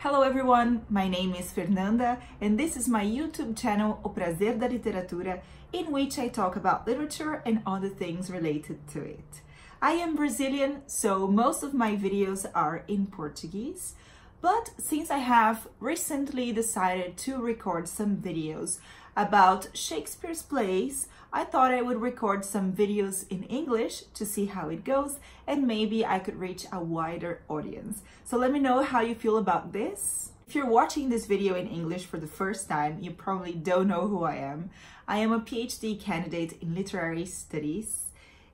Hello everyone, my name is Fernanda and this is my YouTube channel, O Prazer da Literatura, in which I talk about literature and other things related to it. I am Brazilian, so most of my videos are in Portuguese, but since I have recently decided to record some videos about Shakespeare's plays, I thought I would record some videos in English to see how it goes and maybe I could reach a wider audience. So let me know how you feel about this. If you're watching this video in English for the first time, you probably don't know who I am. I am a PhD candidate in literary studies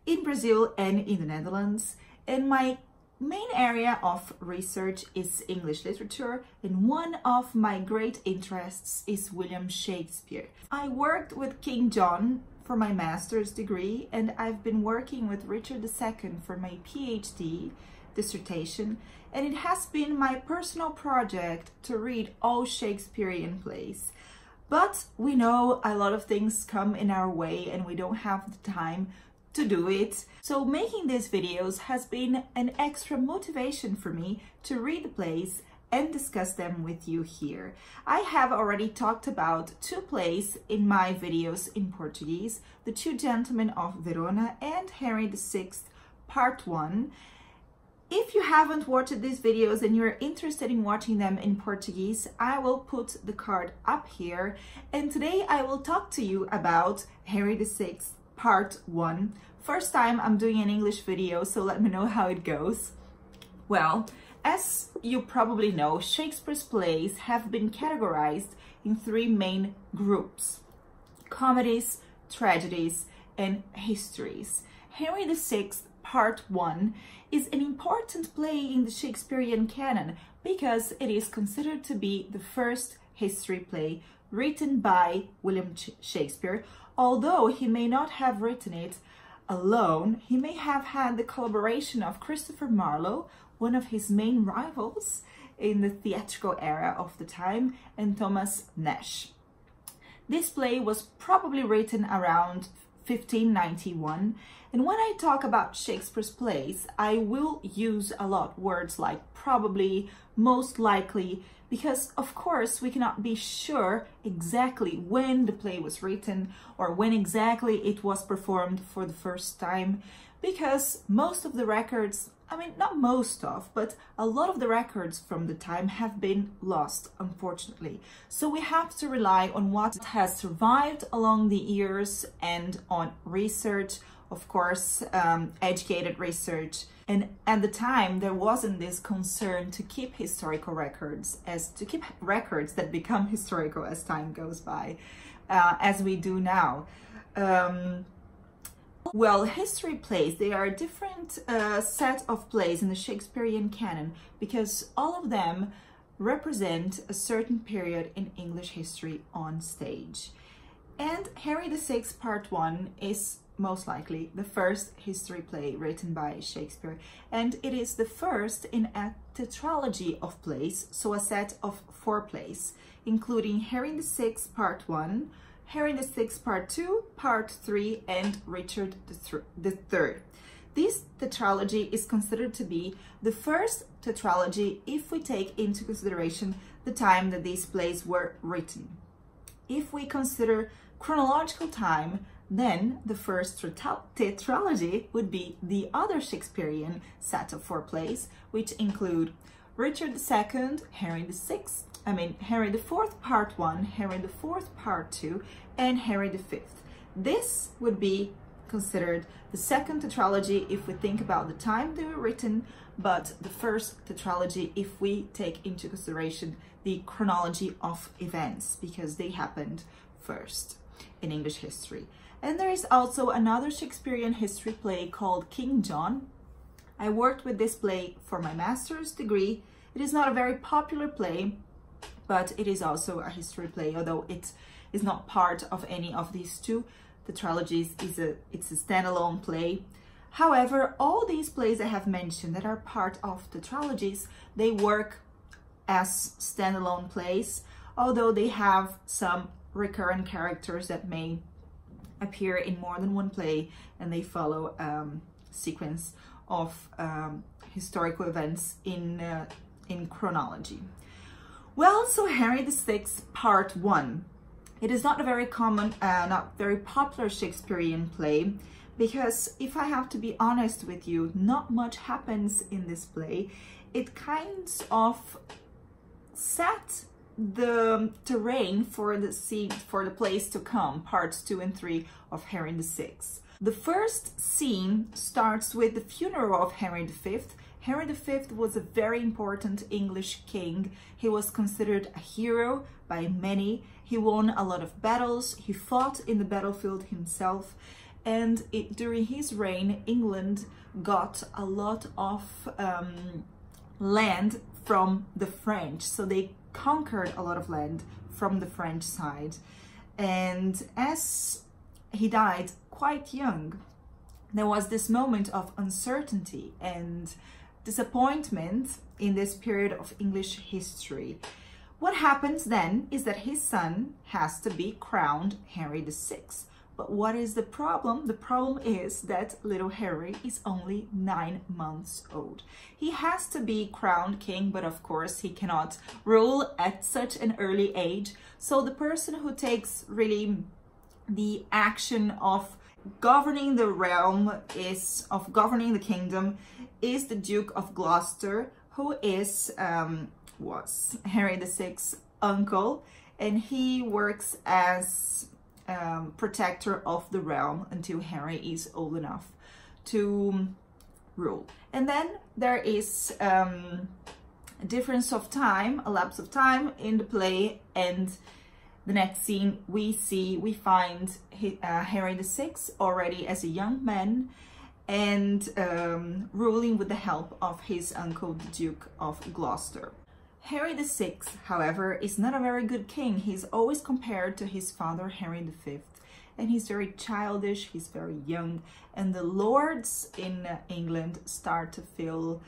in Brazil and in the Netherlands, and my main area of research is English literature, and one of my great interests is William Shakespeare. I worked with King John for my master's degree, and I've been working with Richard II for my PhD dissertation, and it has been my personal project to read all Shakespearean plays. But we know a lot of things come in our way and we don't have the time to do it. So making these videos has been an extra motivation for me to read the plays and discuss them with you here. I have already talked about two plays in my videos in Portuguese, The Two Gentlemen of Verona and Henry VI, Part 1. If you haven't watched these videos and you're interested in watching them in Portuguese, I will put the card up here. And today I will talk to you about Henry VI, Part 1. First time I'm doing an English video, so let me know how it goes. Well, as you probably know, Shakespeare's plays have been categorized in three main groups: comedies, tragedies, and histories. Henry VI, Part 1 is an important play in the Shakespearean canon because it is considered to be the first history play written by William Shakespeare. Although he may not have written it alone, he may have had the collaboration of Christopher Marlowe, one of his main rivals in the theatrical era of the time, and Thomas Nash. This play was probably written around 1591, and when I talk about Shakespeare's plays, I will use a lot words like probably, most likely, because of course we cannot be sure exactly when the play was written or when exactly it was performed for the first time, because most of the records, not most of, but a lot of the records from the time have been lost, unfortunately. So we have to rely on what has survived along the years and on research, of course, educated research. And at the time, there wasn't this concern to keep historical records, to keep records that become historical as time goes by, as we do now. Well, history plays, they are a different set of plays in the Shakespearean canon because all of them represent a certain period in English history on stage. And Henry VI, Part 1 is most likely the first history play written by Shakespeare, and it is the first in a tetralogy of plays, so a set of 4 plays, including Henry VI, Part 1, Henry VI, Part 2, Part 3, and Richard III. This tetralogy is considered to be the first tetralogy if we take into consideration the time that these plays were written. If we consider chronological time, then the first tetralogy would be the other Shakespearean set of 4 plays, which include Richard II, Henry IV, Part 1, Henry IV, Part 2, and Henry V. This would be considered the second tetralogy if we think about the time they were written, but the first tetralogy if we take into consideration the chronology of events, because they happened first in English history. And there is also another Shakespearean history play called King John. I worked with this play for my master's degree. It is not a very popular play, but it is also a history play, although it is not part of any of these two tetralogies. It's a standalone play. However, all these plays I have mentioned that are part of tetralogies, they work as standalone plays, although they have some recurrent characters that may appear in more than one play, and they follow a sequence of historical events in chronology. Well, so Henry VI, Part 1. It is not a very common, not very popular Shakespearean play, because if I have to be honest with you, not much happens in this play. It kind of set the terrain for the scene, for the plays to come, parts 2 and 3 of Henry VI. The first scene starts with the funeral of Henry V. Henry V was a very important English king. He was considered a hero by many. He won a lot of battles. He fought in the battlefield himself. And during his reign, England got a lot of land from the French. So they conquered a lot of land from the French side. And as he died quite young, there was this moment of uncertainty and disappointment in this period of English history. What happens then is that his son has to be crowned Henry VI. But what is the problem? The problem is that little Henry is only 9 months old. He has to be crowned king, but of course he cannot rule at such an early age. So the person who takes really the action of governing the realm, of governing the kingdom, is the Duke of Gloucester, who was Henry VI's uncle, and he works as protector of the realm until Henry is old enough to rule. And then there is a difference of time, a lapse of time in the play, and the next scene we find Henry VI already as a young man and ruling with the help of his uncle, the Duke of Gloucester. Henry VI, however, is not a very good king. He's always compared to his father, Henry V, and he's very childish, he's very young, and the lords in England start to feel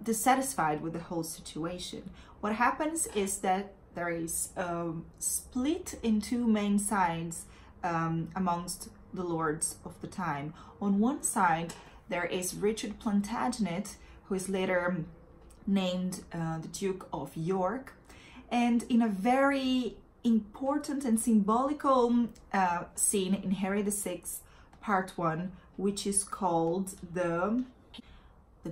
dissatisfied with the whole situation. What happens is that there is a split in two main sides amongst the lords of the time. On one side, there is Richard Plantagenet, who is later named the Duke of York, and in a very important and symbolical scene in Henry VI, Part 1, which is called the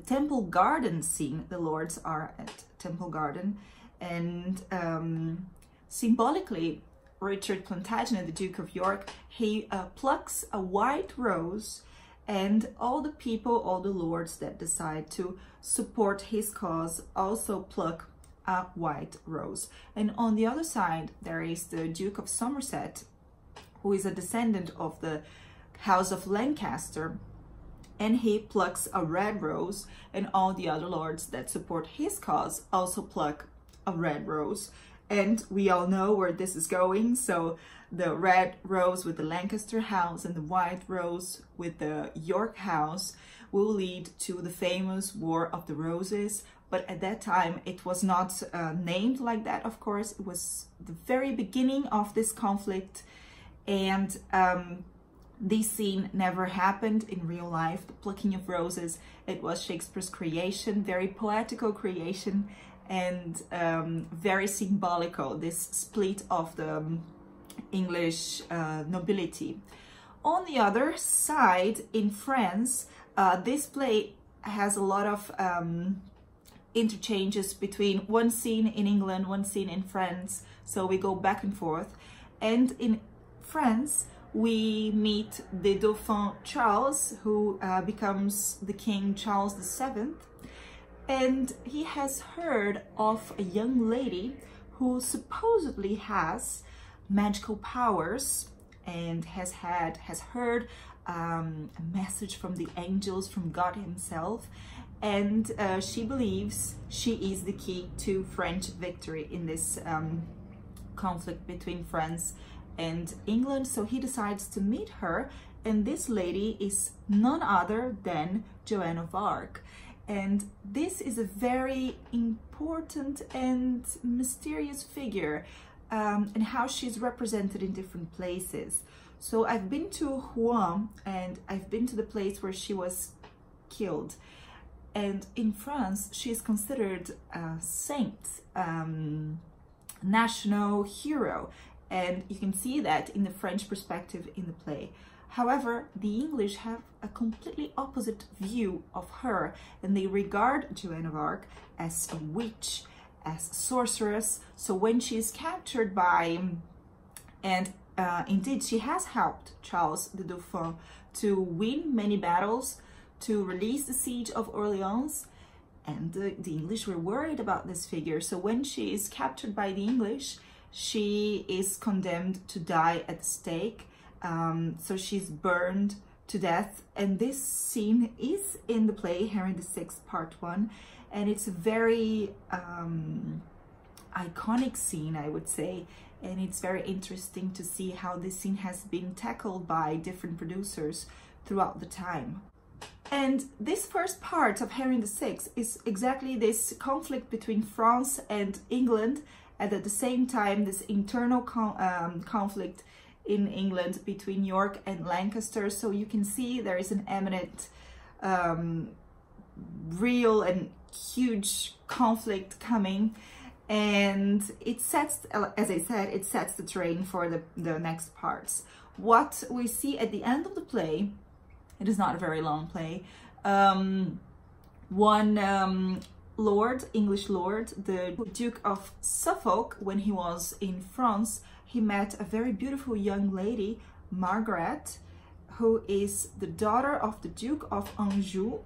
Temple Garden scene. The lords are at Temple Garden, and symbolically, Richard Plantagenet, the Duke of York, he plucks a white rose, and all the people, all the lords that decide to support his cause also pluck a white rose. And on the other side, there is the Duke of Somerset, who is a descendant of the House of Lancaster, and he plucks a red rose, and all the other lords that support his cause also pluck a red rose. And we all know where this is going. So the red rose with the Lancaster house and the white rose with the York house will lead to the famous War of the Roses. But at that time, it was not named like that, of course. It was the very beginning of this conflict. And this scene never happened in real life. The plucking of roses, it was Shakespeare's creation, very poetical creation, and very symbolical, this split of the English nobility. On the other side, in France, this play has a lot of interchanges between one scene in England, one scene in France, so we go back and forth. And in France, we meet the Dauphin Charles, who becomes the King Charles VII, and he has heard of a young lady who supposedly has magical powers and has heard a message from the angels, from God himself, and she believes she is the key to French victory in this conflict between France and England. So he decides to meet her, and this lady is none other than Joan of Arc. And this is a very important and mysterious figure, and how she's represented in different places. So I've been to Rouen, and I've been to the place where she was killed. and in France she is considered a saint, national hero, and you can see that in the French perspective in the play. However, the English have a completely opposite view of her, and they regard Joan of Arc as a witch, as a sorceress. So when she is captured by, and indeed she has helped Charles the Dauphin to win many battles, to release the siege of Orleans, and the English were worried about this figure. So when she is captured by the English, she is condemned to die at the stake. So she's burned to death, and this scene is in the play Henry VI Part 1, and it's a very iconic scene, I would say, and it's very interesting to see how this scene has been tackled by different producers throughout the time. And this first part of Henry VI is exactly this conflict between France and England, and at the same time this internal conflict in England between York and Lancaster. So you can see there is an eminent, real and huge conflict coming, and it sets, as I said, it sets the terrain for the next parts. What we see at the end of the play, it is not a very long play, one lord, English lord, the Duke of Suffolk, when he was in France, he met a very beautiful young lady, Margaret, who is the daughter of the Duke of Anjou,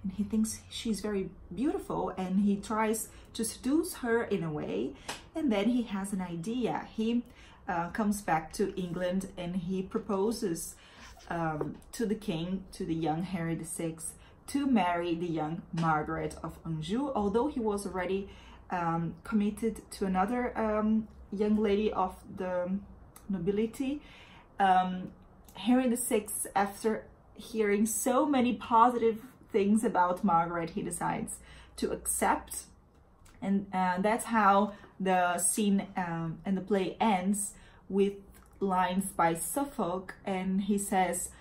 and he thinks she's very beautiful, and he tries to seduce her in a way, and then he has an idea. He comes back to England and he proposes to the king, to the young Henry VI, to marry the young Margaret of Anjou, although he was already committed to another young lady of the nobility. Henry VI, after hearing so many positive things about Margaret, he decides to accept, and that's how the scene and the play ends, with lines by Suffolk, and he says,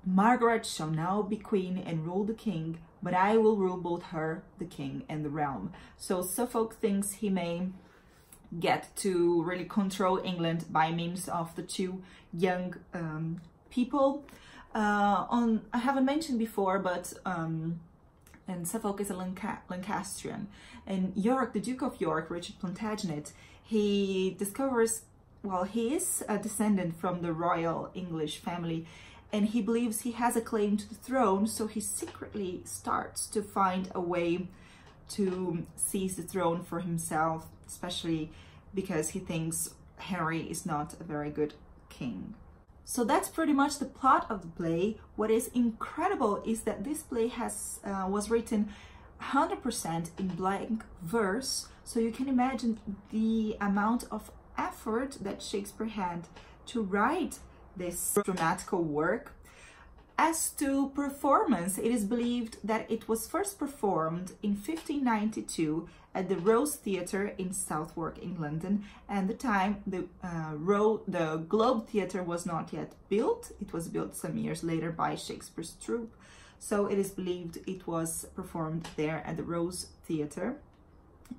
"Margaret shall now be queen and rule the king, but I will rule both her, the king, and the realm." So Suffolk thinks he may get to really control England by means of the two young people. I haven't mentioned before, but and Suffolk is a Lancastrian, and York, the Duke of York, Richard Plantagenet, he discovers, well, he is a descendant from the royal English family, and he believes he has a claim to the throne, so he secretly starts to find a way to seize the throne for himself, especially because he thinks Henry is not a very good king. So that's pretty much the plot of the play. What is incredible is that this play was written 100% in blank verse, so you can imagine the amount of effort that Shakespeare had to write this dramatical work. As to performance, it is believed that it was first performed in 1592 at the Rose Theatre in Southwark in London, and the time the Globe Theatre was not yet built. It was built some years later by Shakespeare's troupe, so it is believed it was performed there at the Rose Theatre.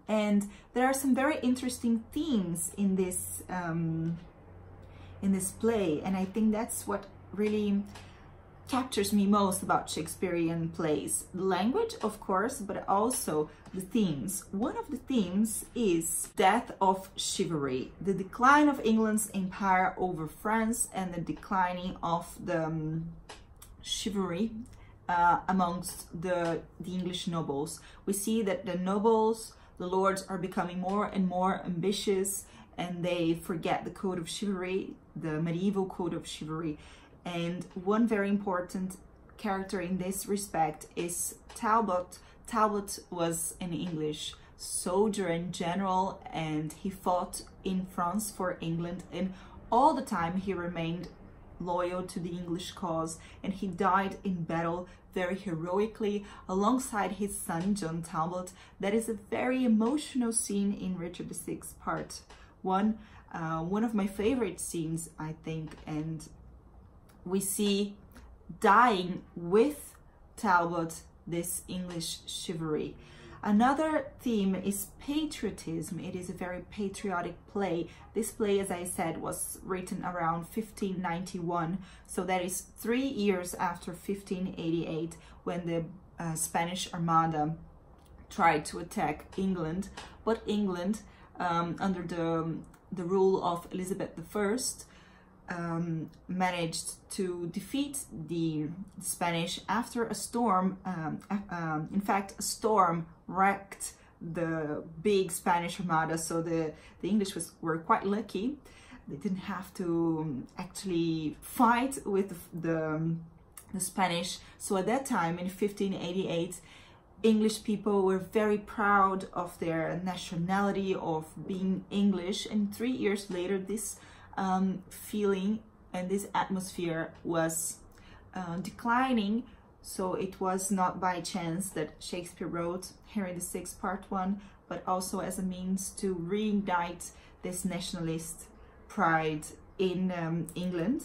And there are some very interesting themes in this play, and I think that's what really captures me most about Shakespearean plays. The language, of course, but also the themes. One of the themes is death of chivalry, the decline of England's empire over France, and the declining of the chivalry amongst the English nobles. We see that the nobles, the lords, are becoming more and more ambitious, and they forget the code of chivalry, the medieval code of chivalry. And one very important character in this respect is Talbot. Talbot was an English soldier and general, and he fought in France for England, and all the time he remained loyal to the English cause, and he died in battle very heroically alongside his son John Talbot. That is a very emotional scene in Richard VI Part 1, one of my favorite scenes, I think, and we see dying with Talbot this English chivalry. Another theme is patriotism. It is a very patriotic play. This play, as I said, was written around 1591, so that is 3 years after 1588, when the Spanish Armada tried to attack England, but England, under the rule of Elizabeth I, managed to defeat the Spanish after a storm. In fact, a storm wrecked the big Spanish Armada, so the English were quite lucky. They didn't have to actually fight with the Spanish. So at that time, in 1588, English people were very proud of their nationality, of being English, and 3 years later this feeling and this atmosphere was declining. So it was not by chance that Shakespeare wrote Henry VI Part 1, but also as a means to reignite this nationalist pride in England.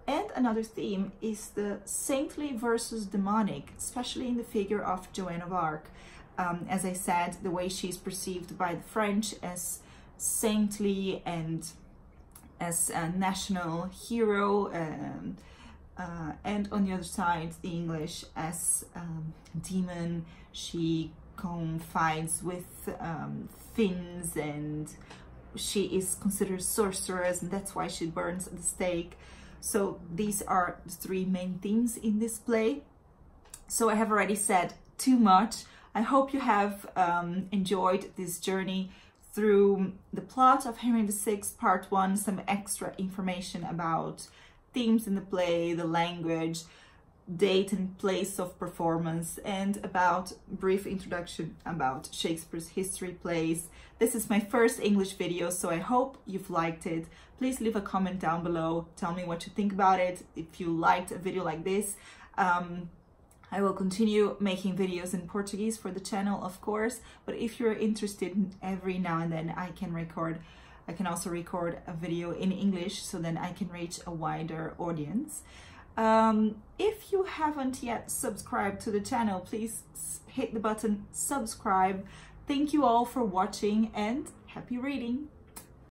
And another theme is the saintly versus demonic, especially in the figure of Joan of Arc. As I said, the way she's perceived by the French as saintly and as a national hero, and on the other side, the English as demon. She confides with fins, and she is considered sorceress, and that's why she burns at the stake. So these are the three main themes in this play. So I have already said too much. I hope you have enjoyed this journey through the plot of Henry VI Part 1, some extra information about themes in the play, the language, date and place of performance, and about brief introduction about Shakespeare's history plays. This is my first English video, so I hope you've liked it. Please leave a comment down below. Tell me what you think about it. If you liked a video like this, I will continue making videos in Portuguese for the channel, of course, but if you're interested, every now and then I can also record a video in English, so then I can reach a wider audience. If you haven't yet subscribed to the channel, please hit the button subscribe. Thank you all for watching and happy reading!